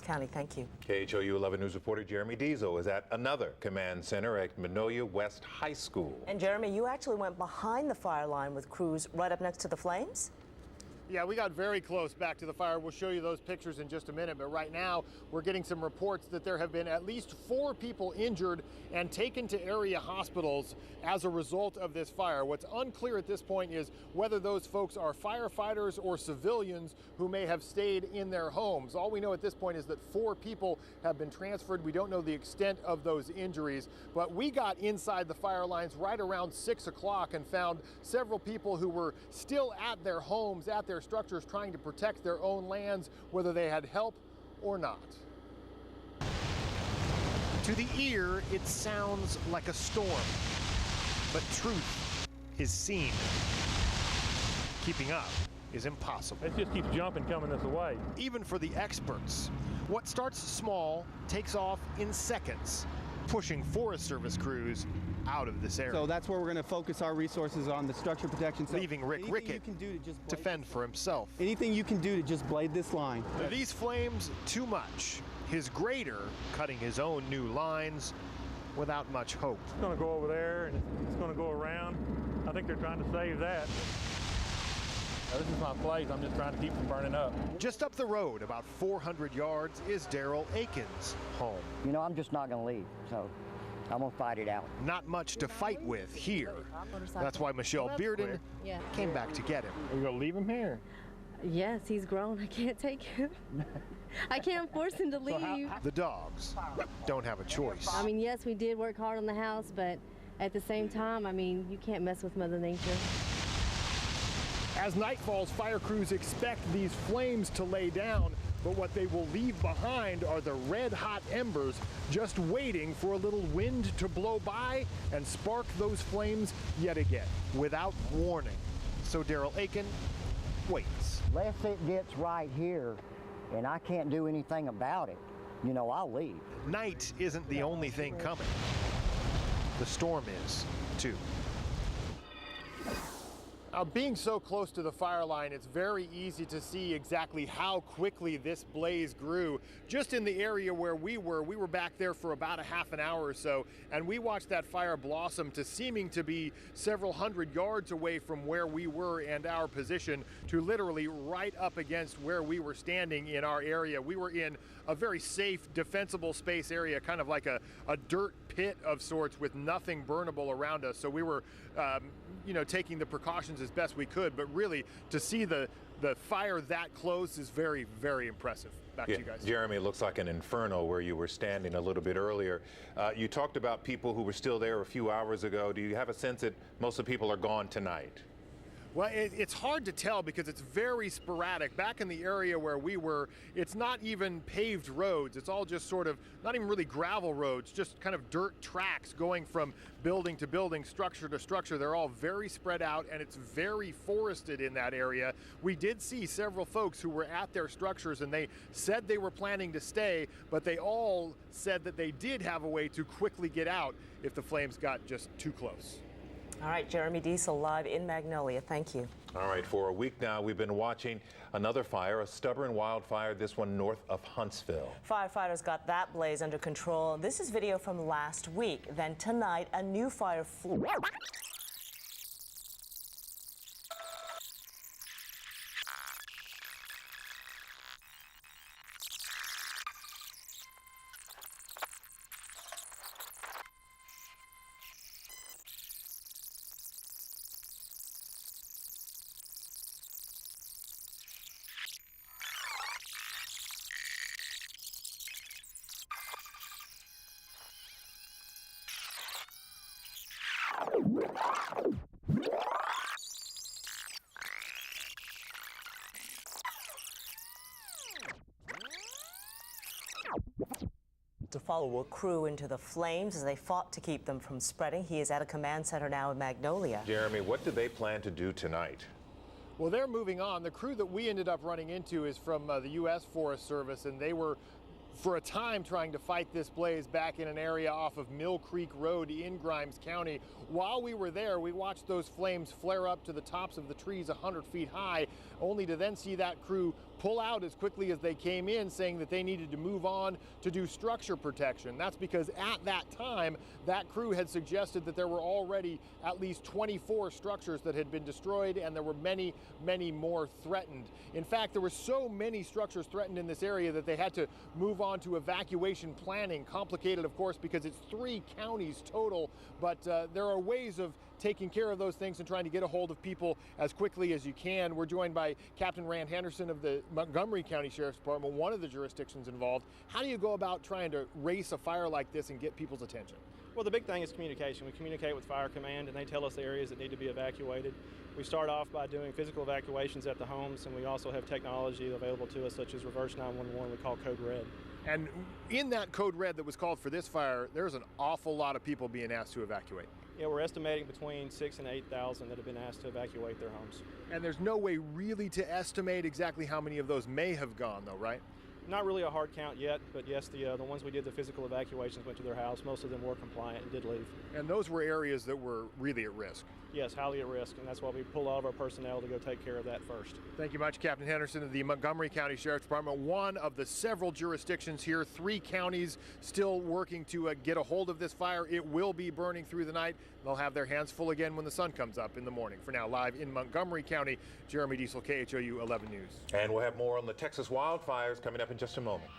County. Thank you. KHOU 11 News reporter Jeremy Desel is at another command center at Magnolia West High School. And Jeremy, you actually went behind the fire line with crews right up next to the flames? Yeah, we got very close back to the fire. We'll show you those pictures in just a minute, but right now we're getting some reports that there have been at least 4 people injured and taken to area hospitals as a result of this fire. What's unclear at this point is whether those folks are firefighters or civilians who may have stayed in their homes. All we know at this point is that 4 people have been transferred. We don't know the extent of those injuries, but we got inside the fire lines right around 6 o'clock and found several people who were still at their homes, at their structures, trying to protect their own lands, whether they had help or not. To the ear, it sounds like a storm, but truth is seen. Keeping up is impossible. It just keeps jumping coming this way. Even for the experts, what starts small takes off in seconds, pushing Forest Service crews out of this area. So that's where we're going to focus our resources on, the structure protection. So leaving Rick Rickett to fend for himself. Anything you can do to just blade this line. These flames, too much. His grader cutting his own new lines without much hope. It's going to go over there and it's going to go around. I think they're trying to save that. This is my place. I'm just trying to keep from burning up. Just up the road, about 400 yards, is Daryl Aiken's home. You know, I'm just not going to leave, so I'm going to fight it out. Not much to fight with here. That's why Michelle Bearden came back to get him. Are you going to leave him here? Yes, he's grown. I can't take him. I can't force him to leave. The dogs don't have a choice. I mean, yes, we did work hard on the house, but at the same time, I mean, you can't mess with Mother Nature. As night falls, fire crews expect these flames to lay down, but what they will leave behind are the red-hot embers just waiting for a little wind to blow by and spark those flames yet again, without warning. So Daryl Aiken waits. Unless it gets right here and I can't do anything about it, you know, I'll leave. Night isn't the only thing coming. The storm is, too. Being so close to the fire line, it's very easy to see exactly how quickly this blaze grew. Just in the area where we were back there for about a half an hour or so, and we watched that fire blossom to seeming to be several hundred yards away from where we were and our position to literally right up against where we were standing in our area. We were in a very safe, defensible space area, kind of like a dirt pit of sorts with nothing burnable around us. So we were you know, taking the precautions as best we could, but really to see the fire that close is very, very impressive. Back to you guys. Jeremy, it looks like an inferno where you were standing a little bit earlier. You talked about people who were still there a few hours ago. Do you have a sense that most of the people are gone tonight? Well, it's hard to tell because it's very sporadic. Back in the area where we were, it's not even paved roads. It's all just sort of, not even really gravel roads, just kind of dirt tracks going from building to building, structure to structure. They're all very spread out and it's very forested in that area. We did see several folks who were at their structures and they said they were planning to stay, but they all said that they did have a way to quickly get out if the flames got just too close. All right, Jeremy Desel live in Magnolia. Thank you. All right, for a week now, we've been watching another fire, a stubborn wildfire, this one north of Huntsville. Firefighters got that blaze under control. This is video from last week. Then tonight, a new fire flew. To follow a crew into the flames as they fought to keep them from spreading. He is at a command center now in Magnolia. Jeremy, what do they plan to do tonight? Well, they're moving on. The crew that we ended up running into is from the U.S. Forest Service, and they were for a time trying to fight this blaze back in an area off of Mill Creek Road in Grimes County. While we were there, we watched those flames flare up to the tops of the trees 100 feet high, only to then see that crew pull out as quickly as they came in, saying that they needed to move on to do structure protection. That's because at that time, that crew had suggested that there were already at least 24 structures that had been destroyed, and there were many, many more threatened. In fact, there were so many structures threatened in this area that they had to move on to evacuation planning. Complicated, of course, because it's 3 counties total, but there are ways of taking care of those things and trying to get a hold of people as quickly as you can. We're joined by Captain Rand Henderson of the Montgomery County Sheriff's Department, one of the jurisdictions involved. How do you go about trying to race a fire like this and get people's attention? Well, the big thing is communication. We communicate with Fire Command, and they tell us the areas that need to be evacuated. We start off by doing physical evacuations at the homes, and we also have technology available to us, such as reverse 911, we call Code Red. And in that Code Red that was called for this fire, there's an awful lot of people being asked to evacuate. Yeah, we're estimating between 6,000 and 8,000 that have been asked to evacuate their homes. And there's no way really to estimate exactly how many of those may have gone, though, right? Not really a hard count yet, but yes, the ones we did the physical evacuations went to their house. Most of them were compliant and did leave. And those were areas that were really at risk. Yes, highly at risk, and that's why we pull all of our personnel to go take care of that first. Thank you much, Captain Henderson of the Montgomery County Sheriff's Department, one of the several jurisdictions here, 3 counties still working to get a hold of this fire. It will be burning through the night. They'll have their hands full again when the sun comes up in the morning. For now, live in Montgomery County, Jeremy Desel, KHOU 11 News. And we'll have more on the Texas wildfires coming up in just a moment.